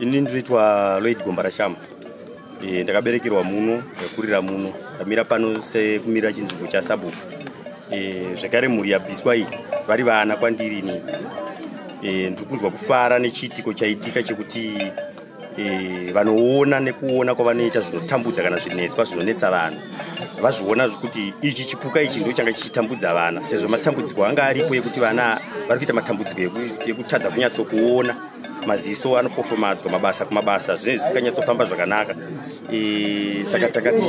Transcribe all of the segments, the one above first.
Ini nditwa Lloyd Gombarasham. Ndakaberekerwa muno, ndakurira muno. Ndamira pano sekumira chinzvimbo chaSABHU. Zvakare mhuri yabviswa iyi vari vana kwandiri ini. Ndiri kunzwa kufara nechiitiko chaitika chekuti vanoona nekuona kwavanoita zvinotambudza kana zvinetswa zvinonetsa vanhu. Vazviona kuti ichi chipuka ichi ndio changa chichitambudza vana. Sezvo matambudziko anga aripo ekuti vana vari kuita matambudziko ekutadza kunyatsokuona. Maziso anopofomadzwa mabasa kumabasa zvinhu zvisinganyatsofamba zvakanaka. Saka takati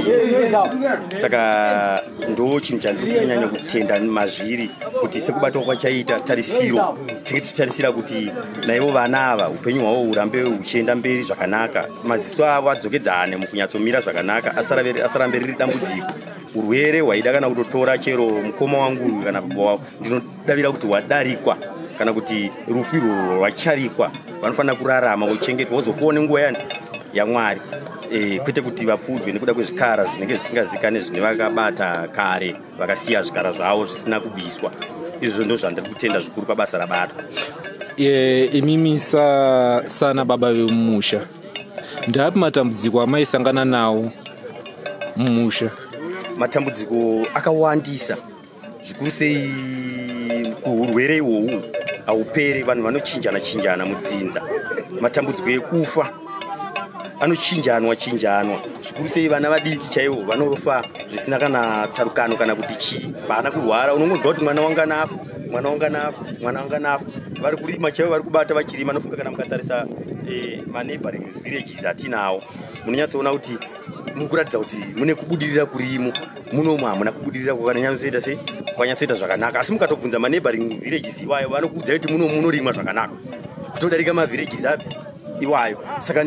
saka ndo chinhu chandiri kunyanya kutenda mazviri kuti sekubatwa kwachaita tarisiro tinge tichitarisira kuti naivo vana ava upenyu hwavo hurambe huchienda mberi zvakanaka, maziso avo adzokedzane mukunyatsomira zvakanaka, asarambe riri dambudziko. Urwere hwaida kana kutotora chero mukoma wangu kana baba wavo ndinodavira kuti wadarikwa kana kuti rufu irworwo rwacharikwa. Vanofanira kurarama kuchengetwa wozofone nguva yani yaMwari, kwete kuti vapfudzwe nekuda kwezvikara zvinenge zvisingazikanwi zvine vakabata kare vakasiya zvikara zvavo zvisina kubiswa. Izvo ndizvo zvandiri kutenda zvikuru pabasa rabatwa. Imimi sana baba vemusha, ndapi matambudziko amaisangana nawo mumusha? Matambudziko akawandisa zvikuru sei kuurwere ihwohwu haupere. Vanhu vanochinjana mudzinza, matambudziko ekufa anochinjanwa zvikuru sei vana vadiki chaivo vanofa zvisina kana tsarukano kana kuti chii. Pana kurwara unongonzwa kuti mwana wanga nafa. Vari kurima chaivo vari kubata vachirima. Anofunga kana mukatarisa maneighboring villages atinawo munonyatsoona kuti mukuratidza kuti mune kubudirira kurimo. Munomwe hamuna kubudirira kwakanyatsoita zvakanaka. Asi mukatobvunza maneighboring villages iwayo vanokuudza kuti munorimwa zvakanaka kutodarika mavillages api iwayo. Saka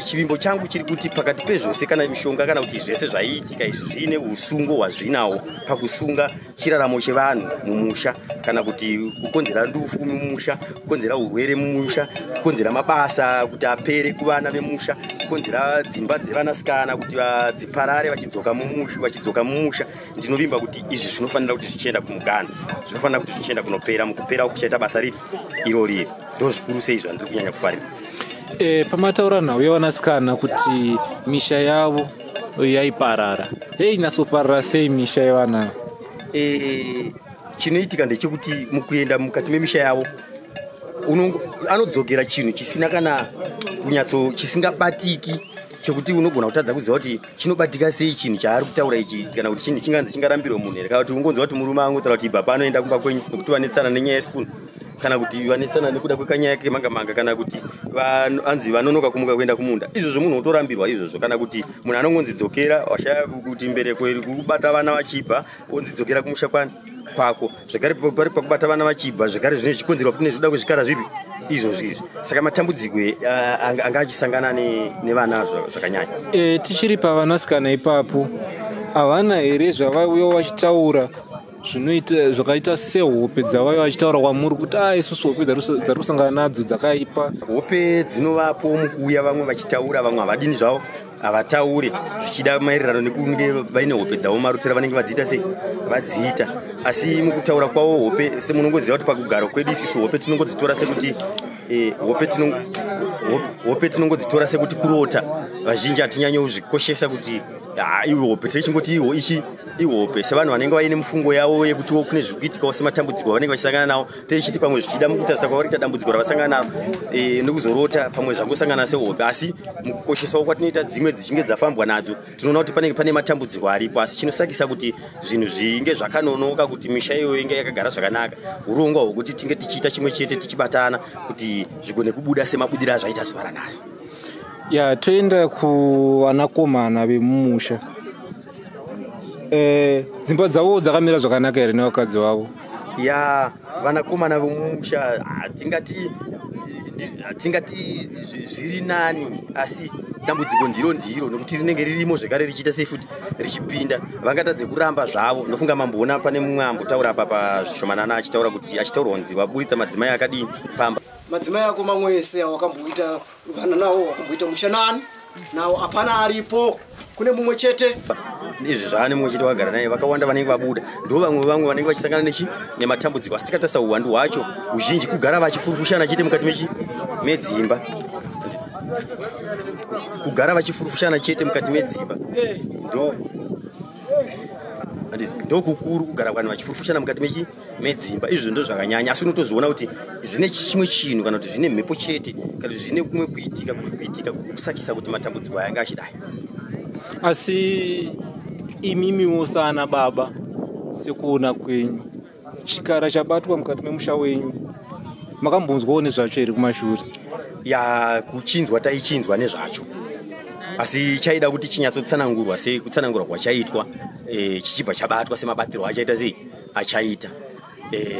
chivimbo changu chiri kuti pakati pezvose kana mishonga kana kuti zvese zvaiitika izvi zvine usungo hwazvinawo pakusunga chiraramo chevanhu mumusha, kana kuti kukonzera ndufu mumusha, kukonzera urwere mumusha, kukonzera mabasa kuti apere kuvana vemusha, kukonzera dzimba dzevanasikana kuti dziparare vachidzoka mumusha. Ndinovimba kuti izvi zvinofanira kuti zvichienda kumuganda, zvinofanira kuti zvichienda kunopera. Mukupera kuchaita basa riri irori ndo zvikuru sei zvandiri kunyanya kufarira. Pamataura nhau yevanasikana kuti misha yavo yaiparara, inatsoparara sei misha yevana? Chinoitika ndechekuti mukuenda mukati memisha yavo anodzokera chinhu chisina kana chisingabatiki, chekuti unogona kutadza kuziva kuti chinobatika sei chinhu chaari kutaura ichi, kana kuti chinhu chinganzi chingarambirwa munhu here, kana kuti ungonzwa kuti murume angotaura kuti ibva panoenda kumba kwenyu nekuti vanetsana nenyaya yespoon, kana kuti vanetsana nekuda kwekanyaya kemanga-manga, kana kuti anzi vanonoka kumuka kuenda kumunda. Izvozvo munhu otorambirwa izvozvo. Kana kuti munhu anongonzi dzokera washaya kuti mbereko iri kubata vana vachibva onzi dzokera kumusha kwako, zvekare pari pakubata vana vachibva, zvekare zvine zvikonzerwa futi nezvida kwezvikara zvipi izvozvi. Saka matambudziko anga achisangana nevana zvakanyanya. Tichiri pavanasikana ipapo, havana here zvavauya vachitaura zvakaita sehope dzavaiva vachitaura kwamuri kuti isusu hope dzari kusangana nadzo dzakaipa? Hope dzinovapo mukuuya, vamwe vachitaura, vamwe havadini zvavo havataure, zvichida maererano nekunge vaine hope dzavo marutsira vanenge vadziita sei vadziita. Asi mukutaura kwavo hope, semunongoziva kuti pakugara kwedu isusu hope tinongodzitora sekuti hope tinongodzitora sekuti kurota. Vazhinji hatinyanye kuzvikoshesa kuti iwe hope tichingoti iwo ichi ihope sevanhu vanenge vaine mifungo yavo yekuti kune zviri kuitikawo sematambudziko vanenge vachisangana nawo tichiti pamwe zvichida mukutarisa kwavarita dambudziko ravasangana naro nekuzorota pamwe zvangosangana sehope asi mukukoshesawo kwatinoita dzimwe dzichinge dzafambwa nadzo tinoona kuti panenge pane matambudziko aripo asi chinosakisa kuti zvinhu zvinge zvakanonoka kuti misha iyoyo inge yakagara zvakanaka urongwa hwokuti tinge tichiita chimwe chete tichibatana kuti zvigone kubuda semabudiro azvaita zuva ranhasi. Ya toenda kuvanakomana vemumusha dzimba dzavo dzakamira zvakanaka here nevakadzi vavo? Ya vanakomana vemumusha tingati zviri nani asi dambudziko ndiro nekuti rinenge ririmo zvekare richiita sei futi richipinda vangatadze kuramba zvavo. Ndofunga mamboona pane mumwe ambotaura apa pazvishomanana achitaura kuti achitaura kunzi vaburitsa madzimai akadini pamba madzimai ako mamwe ese wakamboita vana nawo wakamboita mushanani nawo hapana aripo kune mumwe chete izvi zvaane mumwe chete wakagara naye vakawanda vanenge vabuda ndo vamwe vanenge vachisangana nematambudziko asi tikatarisa uwandu hwacho uzhinji kugara vachifurufushana chete mukati medzimba kugara vachifurufushana chete mukati medzimba ndo kukuru kugara vanhu vachifurufushana mukati medzimba izvo ndo zvakanyanya asi unotozoona kuti zvine chimwe chinhu kana kuti zvine mhepo chete kana kuti zvine kumwe kuitika kusakisa kuti matambudziko aya anga achidai. Asi imimiwo sana baba sekuona kwenyu chikara chabatwa mukati memusha wenyu makambonzwawo nezvacho here kumashure? Ya kuchinzwa taichinzwa nezvacho asi chaida kuti chinyatsotsanangurwa sei kutsanangurwa kwachaitwa chichibva chabatwa semabatirwo achaita sei achaita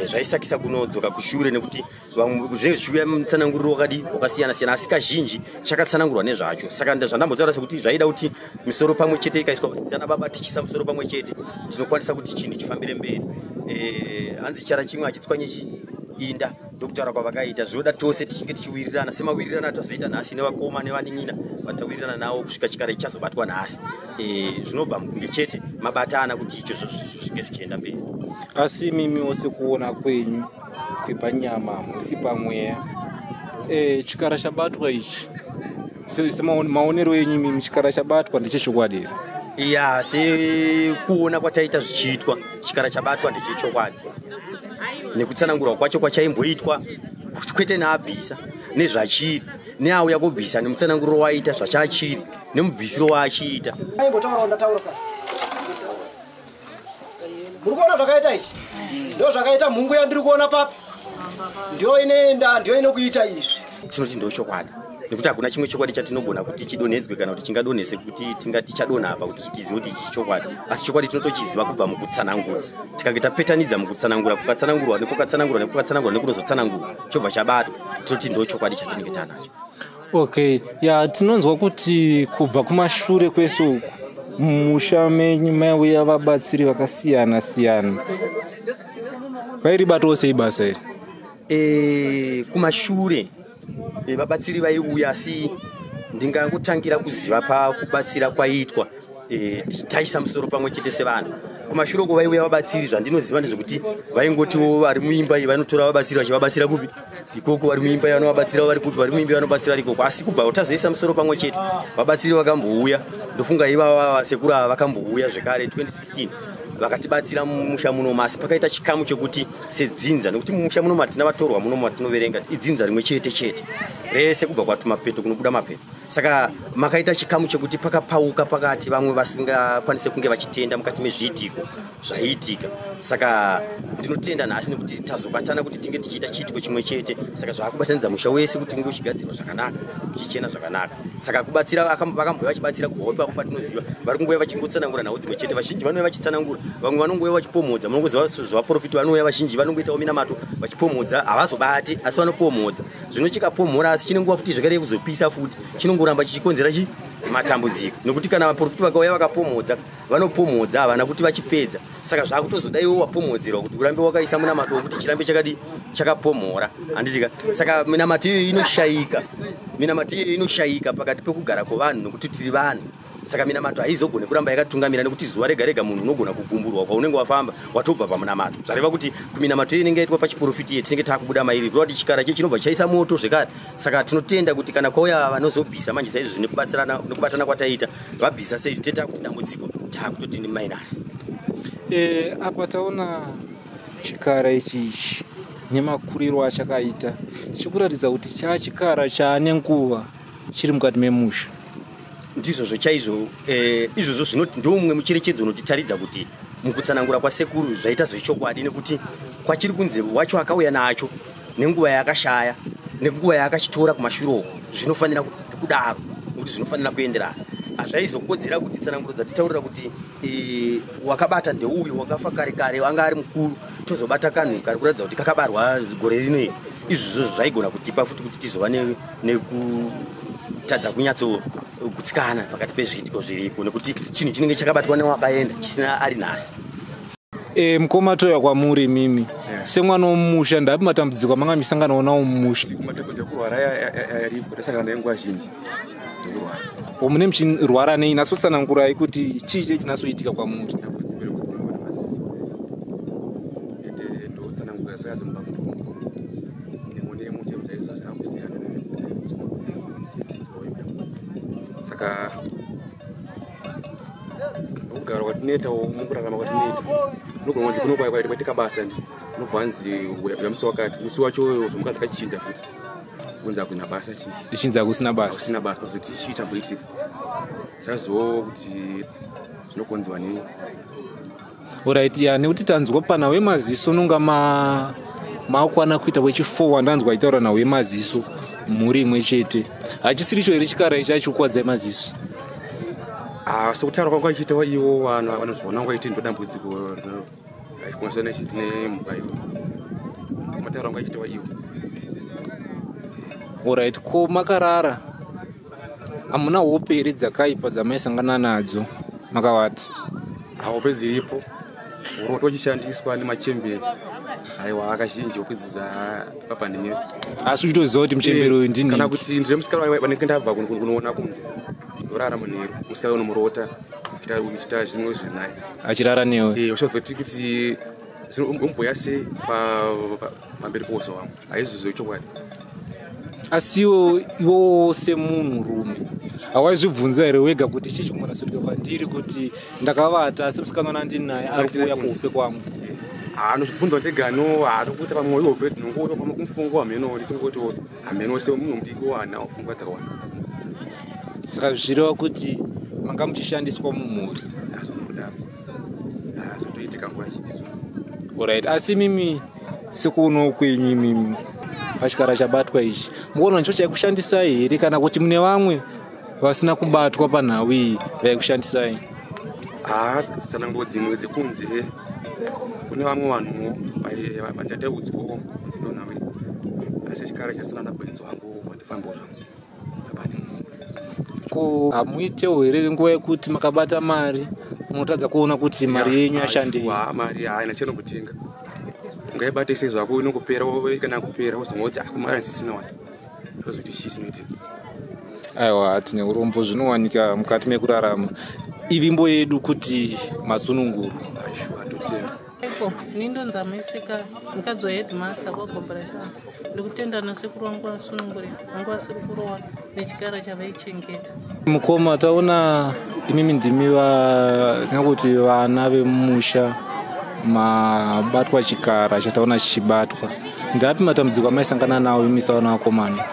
zvaisakisa kunodzoka kushure nekuti vamwe zvichiuya mutsananguriro wakasiyana siyana asi kazhinji chakatsanangurwa nezvacho saka zvandambotaura sekuti zvaida kuti misoro pamwe chete ikaiswa sana baba tichisa musoro pamwe chete tinokwanisa kuti chinhu chifambire mberi. Hanzi chara chimwe achitswanye inda ndokutaura kwavakaita zvinoda tose tichinge tichiwirirana semawirirana atazoita nhasi nevakoma nevanin'ina vatawirirana nawo kusvika chikara chichazobatwa nhasi zvinobva mukunge chete mabatana kuti ichozvo zvinge zvichienda mberi. Asi mimiwo sekuona kwenyu kwepanyama musi pamweya chikara chabatwa ichi semaonero enyu mimi chikara chabatwa ndechechokwadi here? Ya sekuona kwataita zvichiitwa chikara chabatwa ndechechokwadi nekutsanangurwa kwacho kwachaimboitwa kwete neabvisa nezvachiri neauya kubvisa nemutsananguriro waita zvachachiri nemubvisiro waachiita. Muri kuona zvakaita ichi ndo zvakaita mhungu yandiri kuona papa ndio inoenda ndio inokuita izvi tinoti ndo chokwadi nekuti hakuna chimwe chokwadi chatinogona kuti chidonhedzwe kana kuti chingadonhese kuti tingati chadonha apa kuti tizive kuti ichi chokwadi asi chokwadi tinotochiziva kubva mukutsanangura tikange tapetanidza mukutsanangura kukatsanangurwa nekukatsanangurwa nekunozotsanangurwa chobva chabatwa tinoti ndo chokwadi chatinenge tanacho. Okay, ya tinonzwa kuti kubva kumashure kwese uku musha menyu maiuya vabatsiri vakasiyana siyana vairibatawo sei basa iri? Kumashure vabatsiri vaiuya asi ndingangotangira kuziva pakubatsira kwaitwa taisa musoro pamwe chete sevanhu. Kumashure uko vaiuya vabatsiri zvandinoziva ndezvekuti vaingotiwo vari muimba iyi vanotora vabatsiri vachivabatsira kupi ikoko, vari muimba iyi vanovabatsira vari kupi, vari muimba vanobatsira ikoko, asi kubva utazoisa musoro pamwe chete vabatsiri vakambouya. Ndofunga ivava sekuru ava vakambouya zvekare 2016 vakatibatsira mumusha muno masi pakaita chikamu chokuti sedzinza nekuti mumusha muno matina vatorwa muno matinoverenga idzinza rimwe chete rese kubva kwatumapeto kunobuda mapeto saka makaita chikamu chokuti pakapauka pakati vamwe vasingakwanise kunge vachitenda mukati mezviitiko zvaiitika saka ndinotenda nhasi nekuti tazobatana kuti tinge tichiita chiitiko chimwe chete saka zvaakubatanidza musha wese kuti unge uchigadzirwa zvakanaka uchichena zvakanaka saka kubatsira vakambouya vachibatsira kubva ipapo patinoziva vari kungouya vachingotsanangura nawo dzimwe chete vazhinji vanouya vachitsanangura vamwe vanongouya vachipomodza munongoziva zvevaprofiti vanouya vazhinji vanongoitawo minamato vachipomodza havazobati asi vanopomodza zvino chikapomhora asi chine nguva futi zvakare kuzopisa futi chinongoramba chichikonzera matambudziko nekuti kana vaprofiti vakauya vakapomodza vanopomodza havana kuti vachipedza saka zvakutozodaiwo wapomodzerwa kuti urambe wakaisa munamato wekuti chirambe chakapomhora handitika saka minamato iyo inoshayika pakati pekugara kwevanhu nekuti tiri vanhu saka minamato haizogone kuramba yakatungamira nekuti zuva rega rega munhu unogona kugumburwa kwaunenge wafamba watobva pamunamato zvareva kuti kuminamato iyo inenge yaitwa pachiprofiti ye tinenge takubuda mairi kureva kuti chikara chinobva chaisa moto zvekare saka tinotenda kuti kana kwauya vanozobvisa manje saizvozvi nekubatana kwataita vabvisa sei teta kuti dambudziko takutoti ni minus Apa taona chikara ichi nemakuriro achakaita chikuratidza kuti chachikara chaane nguva chiri mukati memusha. Ndizvo chaizvo izvozvo ndomumwe mucherechedzo unotitaridza kuti mukutsanangura kwasekuru zvaita zvechokwadi, nekuti kwachiri kunze wacho akauya nacho nenguva yakashaya nenguva yakachitora kumashure zvinofanira kudaro kuti zvinofanira kuenderana. Hazvaizokodzera kuti tsananguro dzatitaurira kuti wakabata ndeuyu wakafa kare kare anga ari mukuru tozobata kanhu kari kuratidza kuti kakabarwa gore rino. Izvozvo zvaigona kutipa futi kuti tizova nekutadza kunyatso kutsikana pakati pezviitiko zviripo, nekuti chinhu chinenge chakabatwa newakaenda chisina ari nhasi. Mukoma toya kwamuri mimi semwana womumusha ndapi matambudziko amanga misangana nawo mumusha? Matambudziko kurwara yaripo tasangana nenguva zhinji. Mune muchirwara nei? Nasotsanangurai kuti chii chinasoitika kwamuri? Saka kugara kwatinoita mukurarama kwatinoita nogona kuti kunokwai kwaitika basa nobvanzi yamusi wakati musi wacho zvomuka zvakachinja futi kunza kuina basa ichinza kusina basa kusina basa kuti chii chamboitika chazowo kuti zvinokonzwa nei. Alright, nekuti tanzwa pana wemaziso nonga maakwana kuita wechi4 wandanzwa aitaura na wemaziso muri imwe chete. Hachisiri cho iri chikara ichi chikukwadzai maziso? Sokutaura kwangu achiitawa ivo vanozviona kwaite ndodambudziko aikonzana nemhuka ivo. Mataura kwangu achiitawa ivo. Alright, ko makarara hamuna hope here dzakaipa dzamaisangana nadzo makavati? Hope dziripo, uroto uchishandiswa nemachemberi aiwa akazhinji okudzidza papandinyepo. Asi uchitoziva kuti muchemberi uyu ndini kana kuti ndiri musikana vanenge ndabva kunoona kunze ndorara munheru musikana unomurota kuita zvimwe zvinaye achirara newe. Uchazoti kuti umbouya sei pamberi pouso wangu haizvizvo chokwadi. Asi iwo semunhurume hawaizvibvunza here wega kuti chii chikumonasodika kwandiri kuti ndakavata asi musikana wana ndini naye ari kuuya kuhope kwangu? Nozvibvunzwa ndegano arikuita pamwe ihope tinongouya kumufungo hameno ndichingoti hameno semunhu mudiki wana pfungwa dzakawanda. Saka zvireva kuti manga muchishandiswa mumhuri? Zvinodaro zvotoitika nguva zhinji. Alright, asi mimi sekuonawo kwenyu mimi pachikara chabatwa ichi muona ndicho chaikushandisai here kana kuti mune vamwe vasina kubatwa panhau iyi vaikushandisai? Tsanangudzo dzimwe dzekunze kune vamwe vanhuwo vandataudzwawo dzinonhawe asi chikara chasina nabwenzi wangu vandifambawo zvangu apani. Ko hamuitewo here nguva yekuti makabata mari munotadza kuona kuti mari yenyu yashandei? Mari haina chenombotenga ungaibata sei zvako inongopera kana kupera wozomwa kuti mari handisisina wani tozoti chii chinoitika. Aiwa, tine urombo zvinowanika mukati mekurarama. Ivimbo yedu kuti masununguru aishuwa totenda nindonza maisika mukadzi waheadmaster kwagobrashana ndikutenda nasekuru wangu asununguri wangu asiri kurowa nechikara chavaichengeta. Mukoma, taona imimi ndimi kuti vana vemumusha mabatwa chikara chataona chichibatwa. Ndapi matambudziko amaisangana nawo imi sawana vakomana?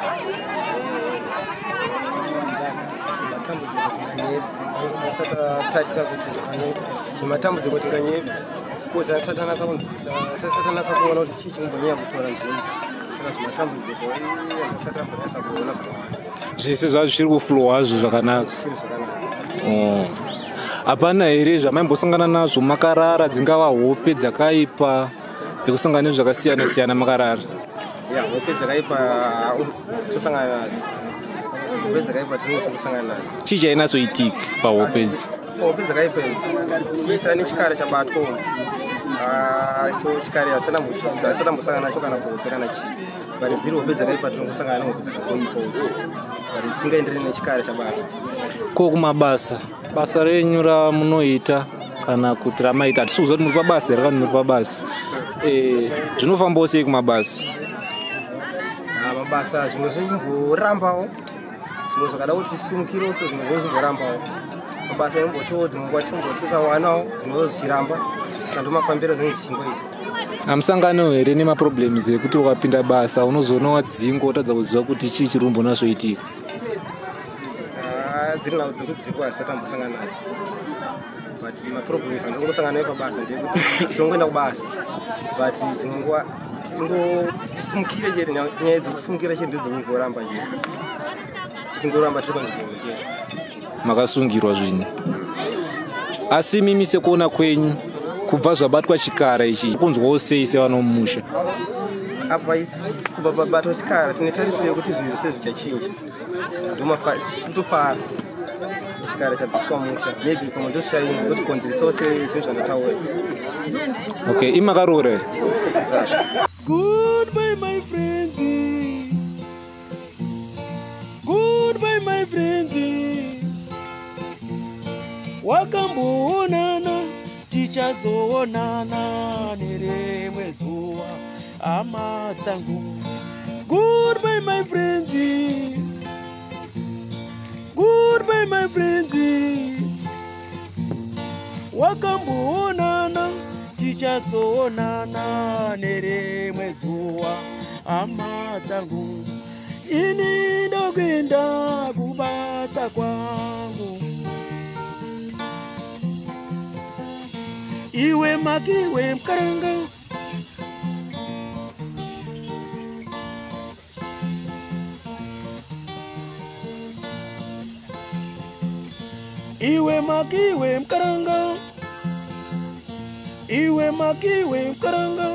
Tarisa kuti zvematambudziko tinganyepi koza asatanasa kunzisa tasatanasa kuona kuti chii chinombonyanya kutora nzvimbo. Saka zvematambudziko asatambonasa kuona zvakawanda zvese zvazvo zviri kuflow hazvo zvakanaka. Hapana here zvamaimbosangana nazvo makarara, dzingava hope dzakaipa dzekusangana nezvakasiyana siyana makarara? Hope dzakaipa tosangana nadzo. Hope dzakaipa tinosangana nadzo. Chii chainasoitika pahope idzi? Hope dzakaipa tisa nechikara chabatwa so chikara asatambosangana nacho kana kuhope kana chii. But dziri hope dzakaipa tinongosangana nehope dzakagoipawo chete but dzisingaenderani nechikara chabatwa. Ko kumabasa, basa renyu ramunoita kana kuti ramaita hatisiuza kuti muri pabasa here kana muri pabasa zvinofambawo sei kumabasa? Mabasa zvimwe zvimborambawo zvimwe zvakada kuti tisimukirewo zvimwe zvimborambawo mabasa embotowo dzimwe nguva tichimbototawanawo dzimwewo zvichiramba sandomafambiro zvinenge zvichingoita. Hamusangano here nemaproblems ekuti ukapinda basa unozoonawo dzingo wotadza kuziva kuti chii chirumbo nazvoitika? Dziri nawo dzekudzikwa asi atambosangana nadzo, but maproblems andongosangana nayo pabasa ndeyekuti tinongoenda kubasa but dzimwe nguva tingosumukire chete, nyaya dzekusumukira chete ndedzekungoramba chete tichingoramba tiri panzvimbo chete. Makasungirwa zvinhu. Asi mimi sekuona kwenyu kubva zvabatwa chikara ichi kunzwawo sei sevanomusha? Apa kubva pabatwa chikara tine tarisiro yekuti zvinhu zvese zvichachinja, ndotofara chikara chabviswa musha, maybe pamwe ndoshaini ndotikonzeresawo sezvinhu zvandotaura. Okay, imakaroora. Goodbye my friends, goodbye my friends, wakamboonana tichazoonana nerimwe zuva hama dzangu. Goodbye my friends, goodbye my friends, wakamboonana tichazoonana nerimwe zuva hama dzangu. Ini ndokuenda kubasa kwangu, iwe makiwe mkaranga, iwe makiwe mkaranga, iwe makiwe mkaranga.